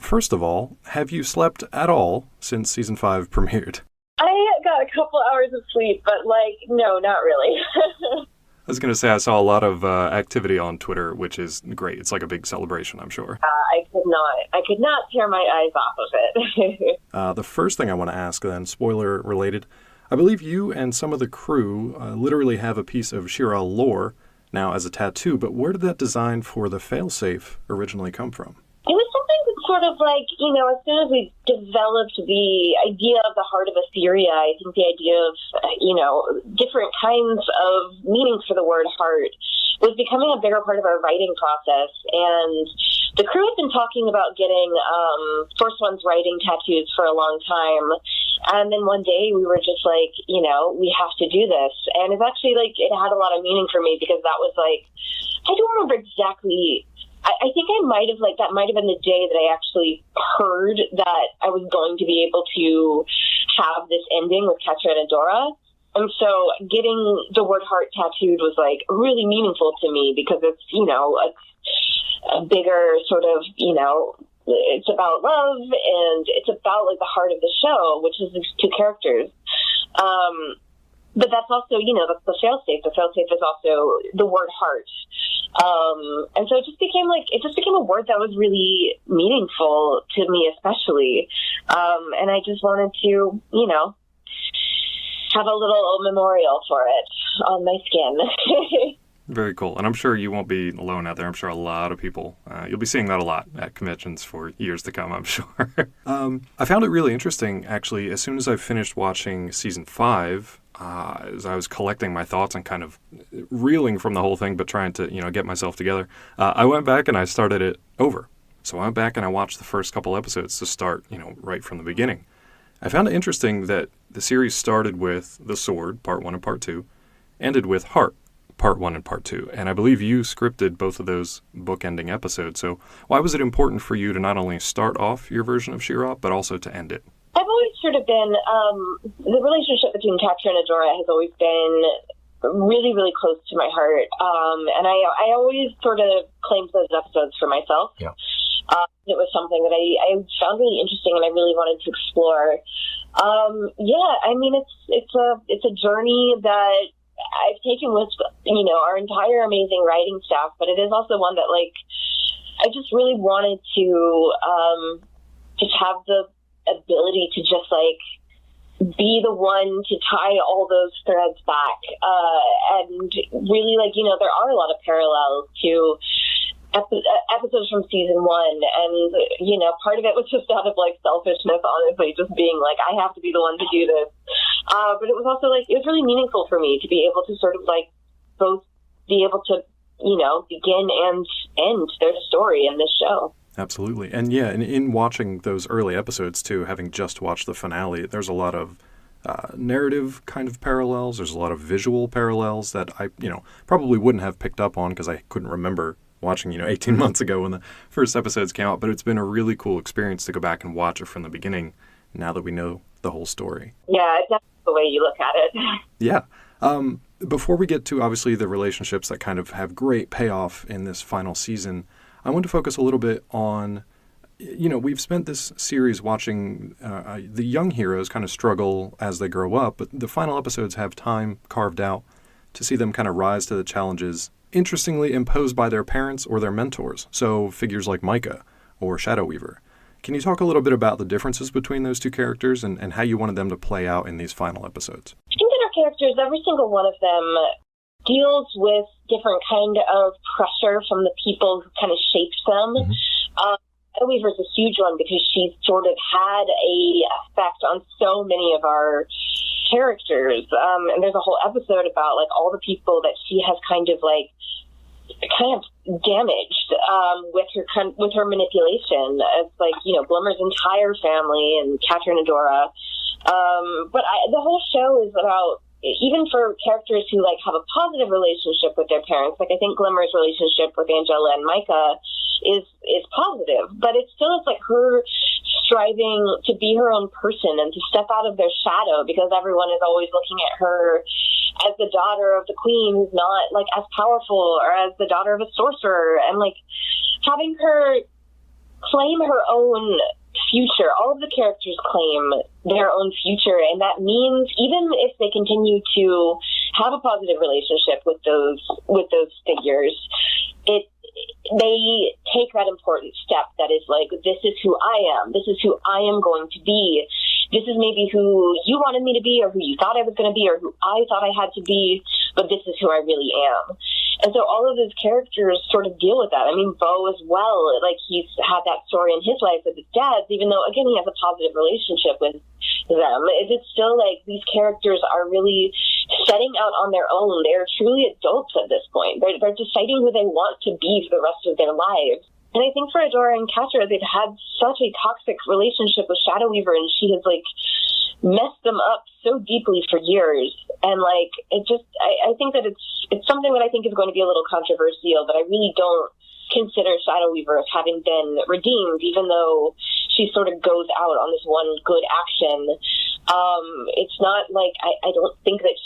first of all, have you slept at all since season 5 premiered? I got a couple hours of sleep, but, no, not really. I was going to say I saw a lot of activity on Twitter, which is great. It's like a big celebration, I'm sure. I could not tear my eyes off of it. The first thing I want to ask then, spoiler related, I believe you and some of the crew literally have a piece of She-Ra lore now as a tattoo, but where did that design for the failsafe originally come from? It was something that sort of as soon as we developed the idea of the heart of Etheria, I think the idea of, different kinds of meanings for the word heart was becoming a bigger part of our writing process. And the crew had been talking about getting First One's writing tattoos for a long time. And then one day we were just we have to do this. And it's actually it had a lot of meaning for me because that was I don't remember exactly. I think that might have been the day that I actually heard that I was going to be able to have this ending with Catra and Adora. And so getting the word heart tattooed was really meaningful to me because it's, a bigger sort of, it's about love and it's about the heart of the show, which is these two characters. But that's also, that's the failsafe. The failsafe is also the word heart. And so it just became a word that was really meaningful to me, especially. And I just wanted to, have a little memorial for it on my skin. Very cool. And I'm sure you won't be alone out there. I'm sure a lot of people, you'll be seeing that a lot at conventions for years to come, I'm sure. I found it really interesting, actually, as soon as I finished watching season 5, as I was collecting my thoughts and kind of reeling from the whole thing, but trying to, get myself together, I went back and I started it over. So I went back and I watched the first couple episodes to start, right from the beginning. I found it interesting that the series started with The Sword, Part 1 and Part 2, ended with Heart, Part 1 and Part 2. And I believe you scripted both of those bookending episodes. So why was it important for you to not only start off your version of She-Ra, but also to end it? I've always sort of been, the relationship between Catra and Adora has always been really, really close to my heart. And I always sort of claimed those episodes for myself. Yeah. It was something that I found really interesting and I really wanted to explore. It's a journey that I've taken with, our entire amazing writing staff, but it is also one that, I just really wanted to just have the ability to just, be the one to tie all those threads back. And really, there are a lot of parallels to episodes from season 1, and part of it was just out of selfishness, honestly, just being I have to be the one to do this, but it was also it was really meaningful for me to be able to sort of both be able to begin and end their story in this show. Absolutely. And yeah, in watching those early episodes too, having just watched the finale, there's a lot of narrative kind of parallels. There's a lot of visual parallels that I probably wouldn't have picked up on because I couldn't remember watching 18 months ago when the first episodes came out, but it's been a really cool experience to go back and watch it from the beginning now that we know the whole story. Yeah, that's the way you look at it. Yeah. Before we get to obviously the relationships that kind of have great payoff in this final season, I want to focus a little bit on, we've spent this series watching the young heroes kind of struggle as they grow up, but the final episodes have time carved out to see them kind of rise to the challenges interestingly imposed by their parents or their mentors, so figures like Micah or Shadow Weaver. Can you talk a little bit about the differences between those two characters and how you wanted them to play out in these final episodes? I think that our characters, every single one of them, deals with different kind of pressure from the people who kind of shaped them. Mm-hmm. Shadow Weaver is a huge one because she's sort of had a effect on so many of our characters. And there's a whole episode about all the people that she has kind of damaged with her manipulation. It's Blummer's entire family and Catra and Adora. But the whole show is about, even for characters who have a positive relationship with their parents, I think Glimmer's relationship with Angela and Micah is positive, but it still is her striving to be her own person and to step out of their shadow because everyone is always looking at her as the daughter of the queen who's not as powerful, or as the daughter of a sorcerer, and having her claim her own future. All of the characters claim their own future, and that means even if they continue to have a positive relationship with those figures, they take that important step that is like, this is who I am. This is who I am going to be. This is maybe who you wanted me to be, or who you thought I was going to be, or who I thought I had to be, but this is who I really am. And so all of those characters sort of deal with that. I mean, Bo as well, like, he's had that story in his life with his dad, even though, again, he has a positive relationship with them. It's still like these characters are really setting out on their own. They're truly adults at this point. They're deciding who they want to be for the rest of their lives. And I think for Adora and Catra, they've had such a toxic relationship with Shadow Weaver, and she has, like, messed them up so deeply for years. And, like, it just, I think that it's something that I think is going to be a little controversial, but I really don't consider Shadow Weaver as having been redeemed, even though she sort of goes out on this one good action. It's not like, I don't think that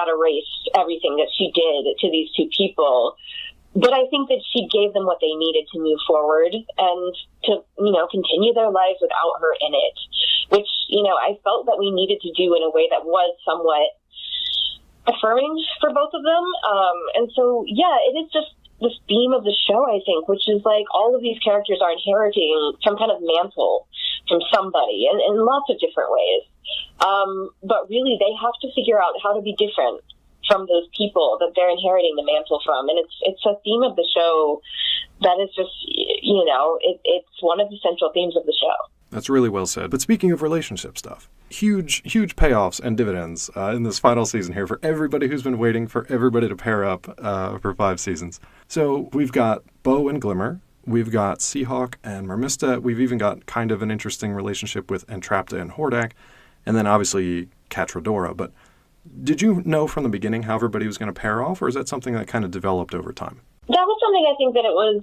erased everything that she did to these two people. But I think that she gave them what they needed to move forward and to, continue their lives without her in it, which, I felt that we needed to do in a way that was somewhat affirming for both of them. And so, yeah, it is just this theme of the show, I think, which is like all of these characters are inheriting some kind of mantle from somebody in lots of different ways. But really, they have to figure out how to be different from those people that they're inheriting the mantle from. And it's a theme of the show that is just, it's one of the central themes of the show. That's really well said. But speaking of relationship stuff, huge payoffs and dividends in this final season here for everybody who's been waiting for everybody to pair up for 5 seasons. So we've got Bo and Glimmer. We've got Seahawk and Mermista. We've even got kind of an interesting relationship with Entrapta and Horde. And then obviously CatrAdora. But did you know from the beginning how everybody was going to pair off, or is that something that kind of developed over time? That was something I think that it was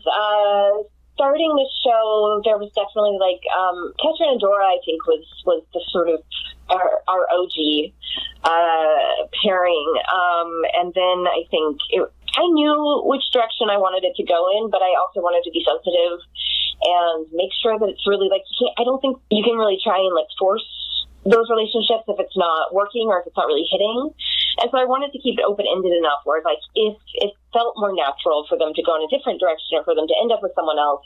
starting the show. There was definitely like Catra and Adora, I think, was the sort of our OG pairing, and then I think I knew which direction I wanted it to go in, but I also wanted to be sensitive and make sure that it's really like I don't think you can really try and like force those relationships if it's not working or if it's not really hitting. And so I wanted to keep it open-ended enough where like if it felt more natural for them to go in a different direction or for them to end up with someone else,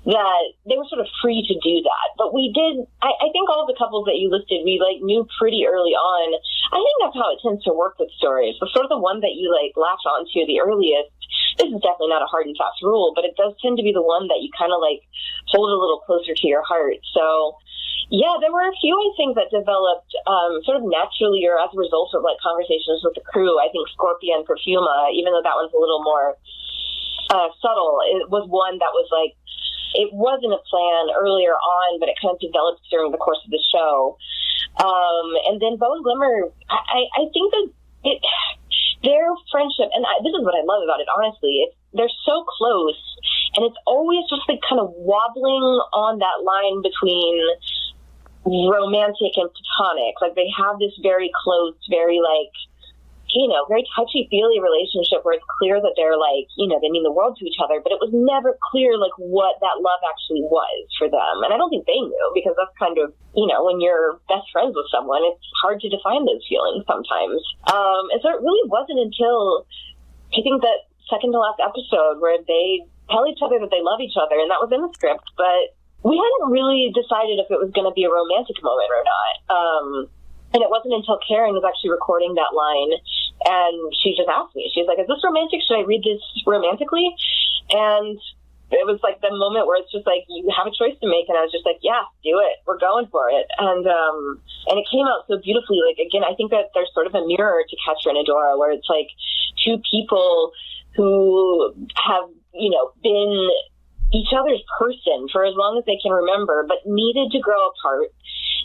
that they were sort of free to do that. But we did, I think all of the couples that you listed, we like knew pretty early on. I think that's how it tends to work with stories. The sort of the one that you like latch onto the earliest, this is definitely not a hard and fast rule, but it does tend to be the one that you kind of like hold a little closer to your heart. So yeah, there were a few, I think, that developed sort of naturally or as a result of like conversations with the crew. I think Scorpia and Perfuma, even though that one's a little more subtle, it was one that was like, it wasn't a plan earlier on, but it kind of developed during the course of the show. And then Bo and Glimmer, I think that their friendship, and this is what I love about it, honestly, they're so close, and it's always just like kind of wobbling on that line between romantic and platonic. Like they have this very close, very like, very touchy-feely relationship where it's clear that they're like, they mean the world to each other, but it was never clear like what that love actually was for them. And I don't think they knew, because that's kind of, when you're best friends with someone, it's hard to define those feelings sometimes. And so it really wasn't until I think that second to last episode where they tell each other that they love each other, and that was in the script, but we hadn't really decided if it was going to be a romantic moment or not. And it wasn't until Karen was actually recording that line, and she just asked me, she's like, is this romantic? Should I read this romantically? And it was like the moment where it's just like, you have a choice to make. And I was just like, yeah, do it. We're going for it. And it came out so beautifully. Like, again, I think that there's sort of a mirror to Catra and Adora, where it's like two people who have, been each other's person for as long as they can remember, but needed to grow apart,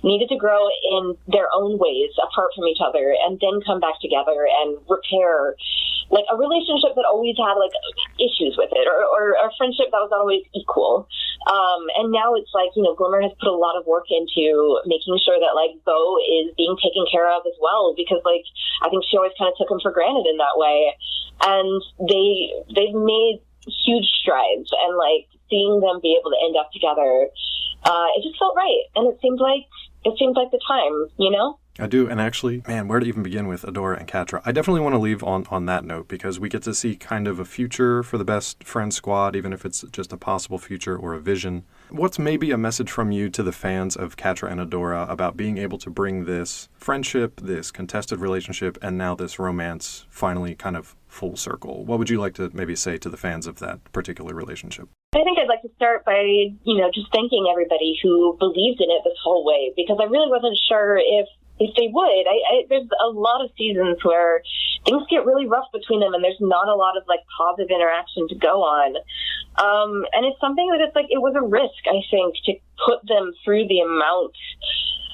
needed to grow in their own ways apart from each other, and then come back together and repair like a relationship that always had like issues with it, or a friendship that was not always equal. And now it's like, Glimmer has put a lot of work into making sure that like Bo is being taken care of as well, because like I think she always kind of took him for granted in that way. And they've made huge strides, and like seeing them be able to end up together, it just felt right, and it seemed like the time, you know. I do, and actually, man, where to even begin with Adora and Catra? I definitely want to leave on that note, because we get to see kind of a future for the best friend squad, even if it's just a possible future or a vision. What's maybe a message from you to the fans of Catra and Adora about being able to bring this friendship, this contested relationship, and now this romance finally kind of full circle? What would you like to maybe say to the fans of that particular relationship? I think I'd like to start by, just thanking everybody who believed in it this whole way, because I really wasn't sure if they would. There's a lot of seasons where things get really rough between them, and there's not a lot of like positive interaction to go on. And it's something that it was a risk, I think, to put them through the amount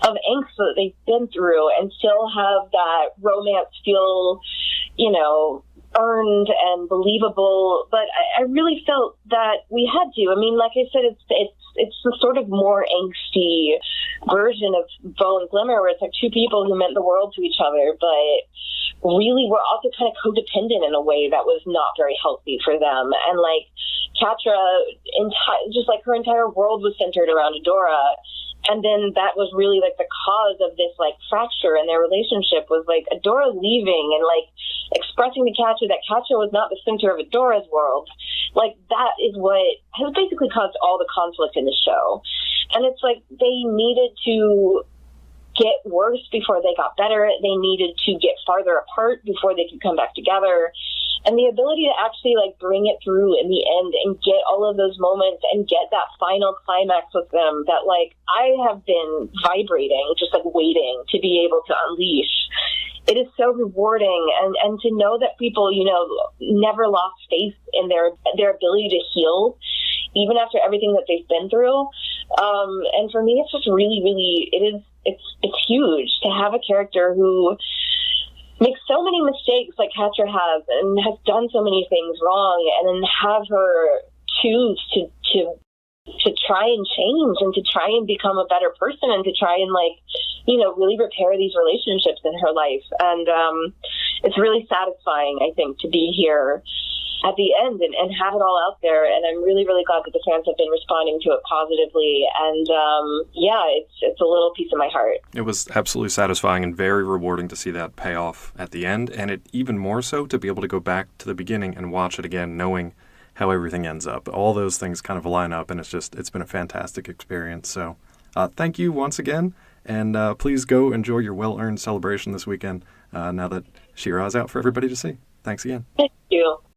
of angst that they've been through and still have that romance feel, earned and believable. But I really felt that we had to. I mean, like I said, it's the sort of more angsty version of Bow and Glimmer, where it's like two people who meant the world to each other, but really were also kind of codependent in a way that was not very healthy for them. And like Catra, just like her entire world was centered around Adora. And then that was really like the cause of this like fracture in their relationship, was like Adora leaving and like expressing to Catra that Catra was not the center of Adora's world. Like that is what has basically caused all the conflict in the show. And it's like they needed to get worse before they got better. They needed to get farther apart before they could come back together. And the ability to actually like bring it through in the end and get all of those moments and get that final climax with them that like I have been vibrating, just like waiting to be able to unleash. It is so rewarding, and to know that people, never lost faith in their ability to heal, even after everything that they've been through. And for me, it's just really, really, it's huge to have a character who makes so many mistakes like Catra has, and has done so many things wrong, and then have her choose to try and change and to try and become a better person and to try and really repair these relationships in her life. And it's really satisfying, I think, to be here at the end and have it all out there. And I'm really, really glad that the fans have been responding to it positively. And it's a little piece of my heart. It was absolutely satisfying and very rewarding to see that payoff at the end. And it even more so to be able to go back to the beginning and watch it again, knowing how everything ends up. All those things kind of line up, and it's been a fantastic experience. So thank you once again. And please go enjoy your well-earned celebration this weekend now that She-Ra is out for everybody to see. Thanks again. Thank you.